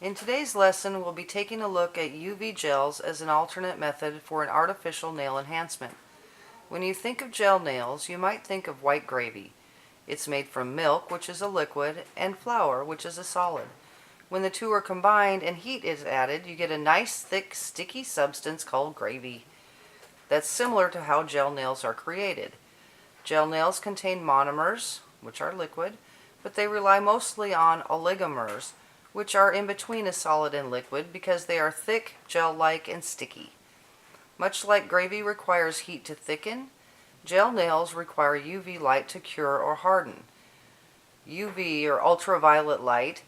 In today's lesson, we'll be taking a look at UV gels as an alternate method for an artificial nail enhancement. When you think of gel nails, you might think of white gravy. It's made from milk, which is a liquid, and flour, which is a solid. When the two are combined and heat is added, you get a nice, thick, sticky substance called gravy. That's similar to how gel nails are created. Gel nails contain monomers, which are liquid, but they rely mostly on oligomers, which are in between a solid and liquid because they are thick, gel-like, and sticky. Much like gravy requires heat to thicken, gel nails require UV light to cure or harden. UV, or ultraviolet light,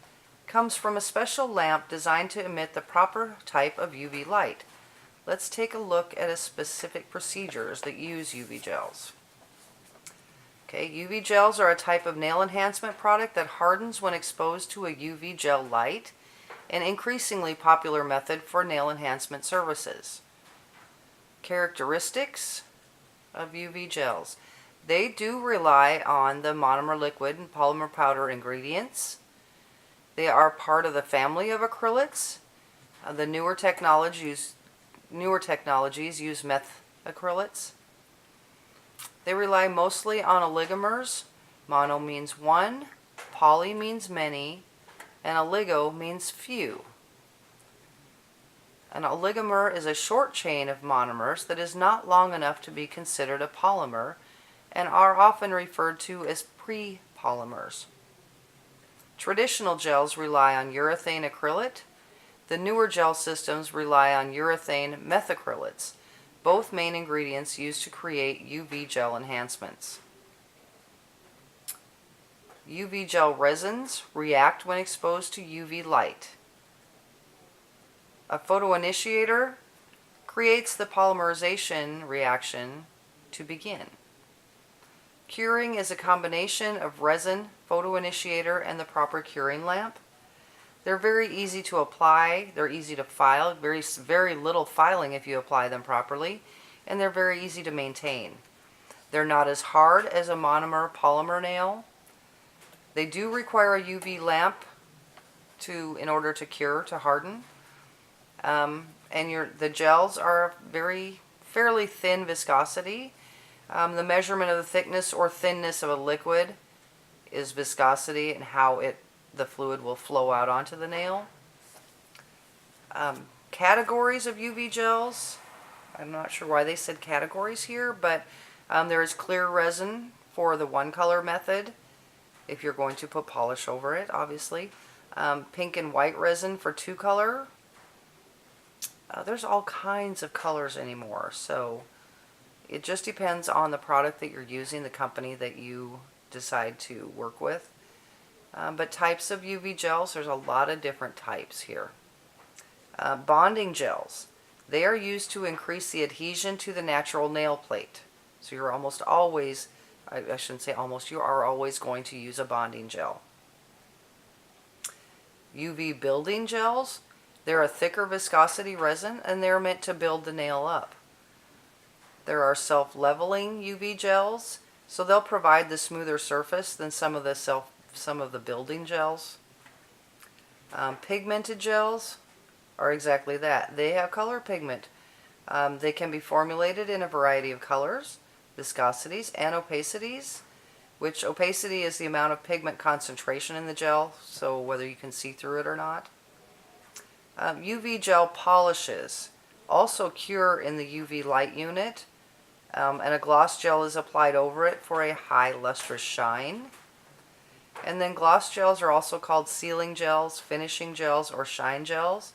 comes from a special lamp designed to emit the proper type of UV light. Let's take a look at a specific procedures that use UV gels. Okay, UV gels are a type of nail enhancement product that hardens when exposed to a UV gel light, an increasingly popular method for nail enhancement services. Characteristics of UV gels. They do rely on the monomer liquid and polymer powder ingredients. They are part of the family of acrylates. The newer technologies use methacrylates. They rely mostly on oligomers. Mono means one, poly means many, and oligo means few. An oligomer is a short chain of monomers that is not long enough to be considered a polymer and are often referred to as pre-polymers. Traditional gels rely on urethane acrylate. The newer gel systems rely on urethane methacrylates, both main ingredients used to create UV gel enhancements. UV gel resins react when exposed to UV light. A photoinitiator creates the polymerization reaction to begin. Curing is a combination of resin, photoinitiator, and the proper curing lamp. They're very easy to apply, they're easy to file, very little filing if you apply them properly, and they're very easy to maintain. They're not as hard as a monomer polymer nail. They do require a UV lamp in order to cure, to harden. The gels are fairly thin viscosity. The measurement of the thickness or thinness of a liquid is viscosity and how the fluid will flow out onto the nail. Categories of UV gels. I'm not sure why they said categories here, but there is clear resin for the one color method, if you're going to put polish over it, obviously. Pink and white resin for two color. There's all kinds of colors anymore, so it just depends on the product that you're using, the company that you decide to work with. But types of UV gels, there's a lot of different types here. Bonding gels. They are used to increase the adhesion to the natural nail plate. So you're almost always, I shouldn't say almost, you are always going to use a bonding gel. UV building gels. They're a thicker viscosity resin and they're meant to build the nail up. There are self-leveling UV gels, so they'll provide the smoother surface than some of the building gels. Pigmented gels are exactly that. They have color pigment. They can be formulated in a variety of colors, viscosities, and opacities, which opacity is the amount of pigment concentration in the gel, so whether you can see through it or not. UV gel polishes also cure in the UV light unit, and a gloss gel is applied over it for a high lustrous shine. And then gloss gels are also called sealing gels, finishing gels, or shine gels,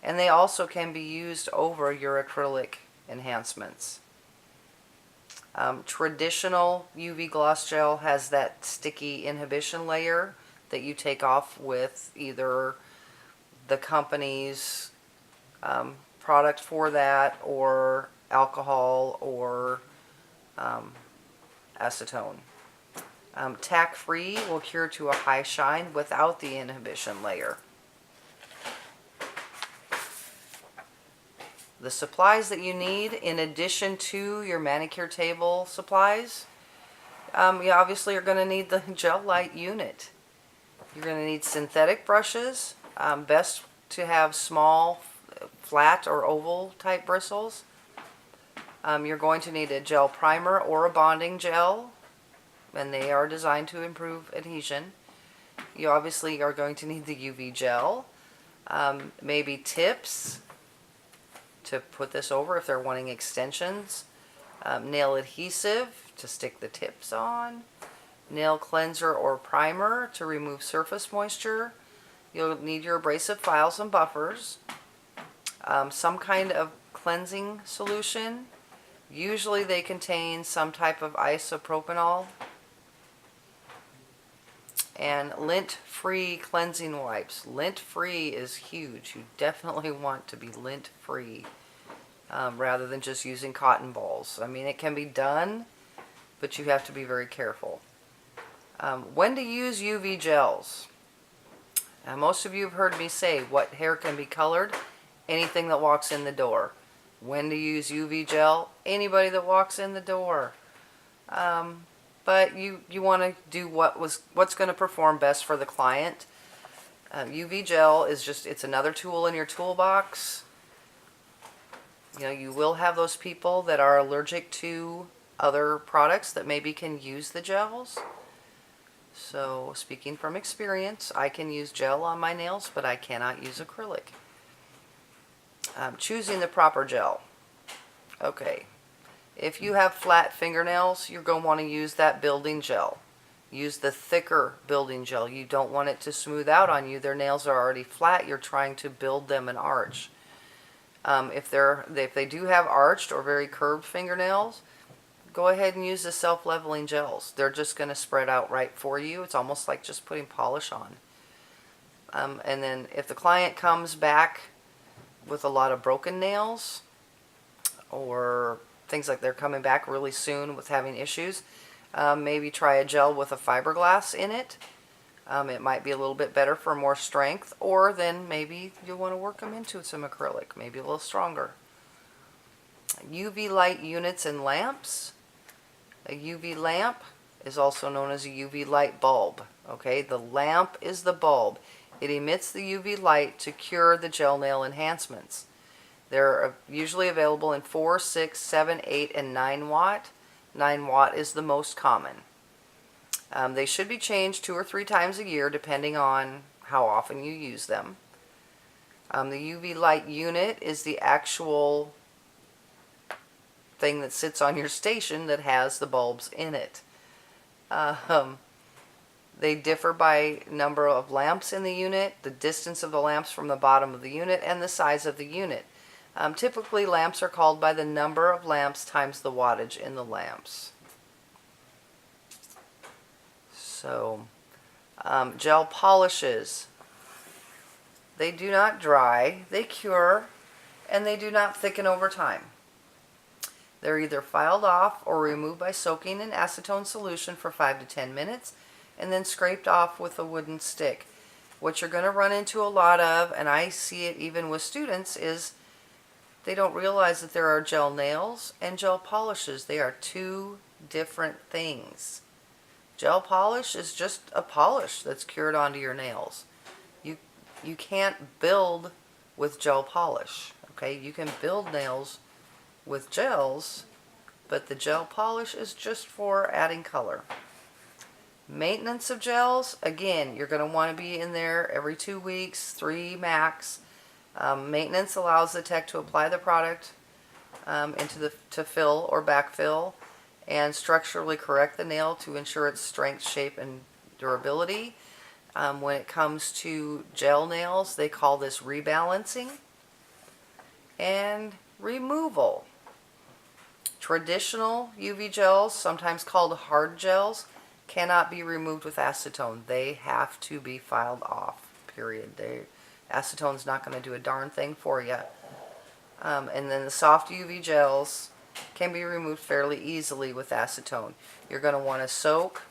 and they also can be used over your acrylic enhancements. Traditional UV gloss gel has that sticky inhibition layer that you take off with either the company's product for that, or alcohol, or acetone. Tack-free will cure to a high shine without the inhibition layer. The supplies that you need in addition to your manicure table supplies, you obviously are going to need the gel light unit. You're going to need synthetic brushes. Best to have small, flat or oval type bristles, you're going to need a gel primer or a bonding gel, and they are designed to improve adhesion. You obviously are going to need the UV gel, maybe tips to put this over if they're wanting extensions, nail adhesive to stick the tips on, nail cleanser or primer to remove surface moisture. You'll need your abrasive files and buffers, some kind of cleansing solution. Usually they contain some type of isopropanol, and lint-free cleansing wipes. Lint-free is huge. You definitely want to be lint-free rather than just using cotton balls. I mean, it can be done, but you have to be very careful. When to use UV gels? Most of you have heard me say what hair can be colored? Anything that walks in the door. When to use UV gel? Anybody that walks in the door. But you want to do what's going to perform best for the client. UV gel is it's another tool in your toolbox. You know, you will have those people that are allergic to other products that maybe can use the gels. So, speaking from experience, I can use gel on my nails, but I cannot use acrylic. Choosing the proper gel. Okay. If you have flat fingernails, you're going to want to use that building gel. Use the thicker building gel. You don't want it to smooth out on you. Their nails are already flat. You're trying to build them an arch. If they do have arched or very curved fingernails, go ahead and use the self-leveling gels. They're just going to spread out right for you. It's almost like just putting polish on. And then if the client comes back with a lot of broken nails, or things like they're coming back really soon with having issues, maybe try a gel with a fiberglass in it. It might be a little bit better for more strength, or then maybe you'll want to work them into some acrylic, maybe a little stronger. UV light units and lamps. A UV lamp is also known as a UV light bulb. Okay, the lamp is the bulb. It emits the UV light to cure the gel nail enhancements. They're usually available in 4, 6, 7, 8, and 9 watt. 9 watt is the most common. They should be changed 2 or 3 times a year depending on how often you use them. The UV light unit is the actual thing that sits on your station that has the bulbs in it. They differ by number of lamps in the unit, the distance of the lamps from the bottom of the unit, and the size of the unit. Typically, lamps are called by the number of lamps times the wattage in the lamps. So, gel polishes. They do not dry, they cure, and they do not thicken over time. They're either filed off or removed by soaking in acetone solution for 5 to 10 minutes and then scraped off with a wooden stick. What you're going to run into a lot of, and I see it even with students, is they don't realize that there are gel nails and gel polishes. They are 2 different things. Gel polish is just a polish that's cured onto your nails. You can't build with gel polish. Okay, you can build nails with gels, but the gel polish is just for adding color. Maintenance of gels, again, you're going to want to be in there every 2 weeks, 3 max. Maintenance allows the tech to apply the product to fill or backfill and structurally correct the nail to ensure its strength, shape, and durability. When it comes to gel nails, they call this rebalancing. And removal. Traditional UV gels, sometimes called hard gels, cannot be removed with acetone. They have to be filed off, period. Acetone's not going to do a darn thing for you. And then the soft UV gels can be removed fairly easily with acetone. You're going to want to soak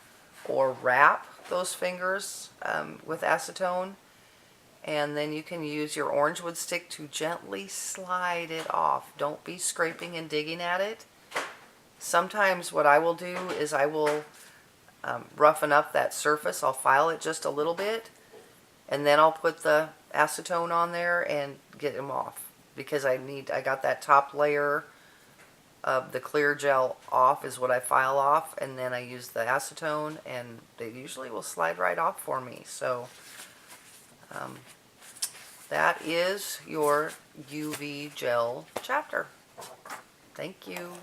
or wrap those fingers with acetone, and then you can use your orange wood stick to gently slide it off. Don't be scraping and digging at it. Sometimes what I will do is I will roughen up that surface. I'll file it just a little bit, and then I'll put the acetone on there and get them off, because I got that top layer of the clear gel off is what I file off, and then I use the acetone, and they usually will slide right off for me. So that is your UV gel chapter. Thank you.